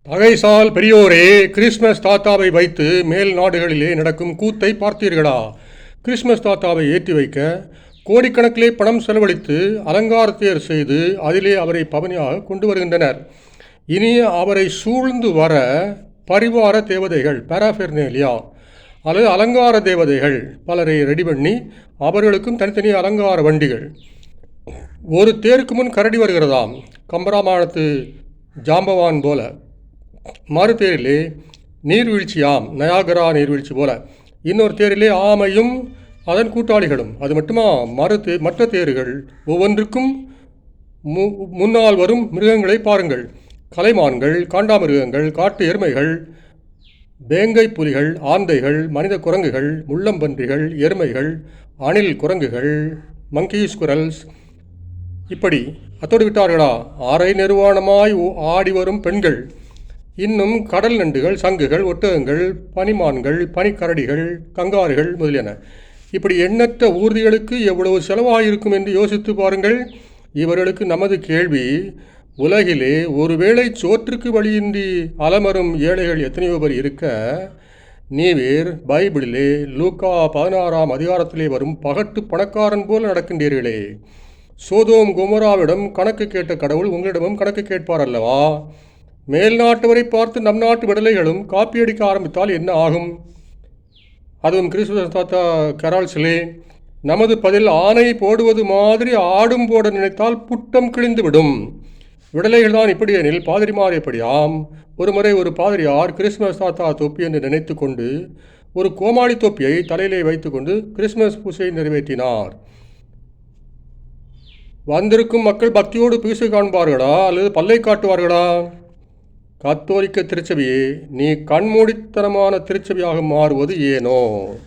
பகைசால் பெரியோரே, Christmas தாத்தாவை வைத்து மேல் நாடுகளிலே நடக்கும் கூத்தை பார்த்தீர்களா? கிறிஸ்மஸ் தாத்தாவை ஏற்றி வைக்க கோடிக்கணக்கிலே பணம் செலவழித்து அலங்காரத்தேர் செய்து அதிலே அவரை பவனியாக கொண்டு வருகின்றனர். இனி அவரை சூழ்ந்து வர பரிவார தேவதைகள், பாராஃபெர்னேலியா அல்லது அலங்கார தேவதைகள் பலரை ரெடி பண்ணி அவர்களுக்கும் தனித்தனி அலங்கார வண்டிகள். ஒரு தேருக்கு முன் கரடி வருகிறதாம், கம்பராமாயணத்து ஜாம்பவான் போல. மறு தேரிலே நீர்வீழ்ச்சியாம், நயாகரா நீர்வீழ்ச்சி போல. இன்னொரு தேரிலே ஆமையும் அதன் கூட்டாளிகளும். அது மட்டுமா, மற்ற தேர்கள் ஒவ்வொன்றுக்கும் முன்னால் வரும் மிருகங்களை பாருங்கள். கலைமான்கள், காண்டாமிருகங்கள், காட்டு எருமைகள், வேங்கை புலிகள், ஆந்தைகள், மனித குரங்குகள், முள்ளம்பன்றிகள், எருமைகள், அணில் குரங்குகள், மங்கீஸ் குரல்ஸ். இப்படி அத்தோடு விட்டார்களா, அரை நிர்வாணமாய் ஆடி வரும் பெண்கள், இன்னும் கடல் நண்டுகள், சங்குகள், ஒட்டகங்கள், பனிமான்கள், பனிக்கரடிகள், கங்காருகள் முதலியன. இப்படி எண்ணற்ற ஊர்திகளுக்கு எவ்வளவு செலவாயிருக்கும் என்று யோசித்து பாருங்கள். இவர்களுக்கு நமது கேள்வி, உலகிலே ஒருவேளை சோற்றுக்கு வழியின்றி அலமரும் ஏழைகள் எத்தனையோ பேர் இருக்க, நீவேர் பைபிளிலே லூக்கா 16ஆம் அதிகாரத்திலே வரும் பகட்டு பணக்காரன் போல நடக்கின்றீர்களே. சோதோம் கொமோராவிடம் கணக்கு கேட்ட கடவுள் உங்களிடமும் கணக்கு கேட்பார் அல்லவா? மேல் நாட்டவரை பார்த்து நம் நாட்டு விடலைகளும் காப்பி அடிக்க ஆரம்பித்தால் என்ன ஆகும்? அதுவும் கிறிஸ்துமஸ் தாத்தா கரால்ஸிலே நமது பதில் ஆணை போடுவது மாதிரி ஆடும் போட நினைத்தால் புட்டம் கிழிந்து விடும். விடலைகள் தான் இப்படி எனில் பாதிரிமார் எப்படியாம்? ஒரு முறை ஒரு பாதிரியார் கிறிஸ்துமஸ் தாத்தா தொப்பி என்று நினைத்து கொண்டு ஒரு கோமாளி தொப்பியை தலையிலே வைத்து கொண்டு கிறிஸ்துமஸ் பூசையை நிறைவேற்றினார். வந்திருக்கும் மக்கள் பக்தியோடு பூசை காண்பார்களா அல்லது பல்லை காட்டுவார்களா? கத்தோலிக்க திருச்சபையே, நீ கண்மூடித்தனமான திருச்சபையாக மாறுவது ஏனோ?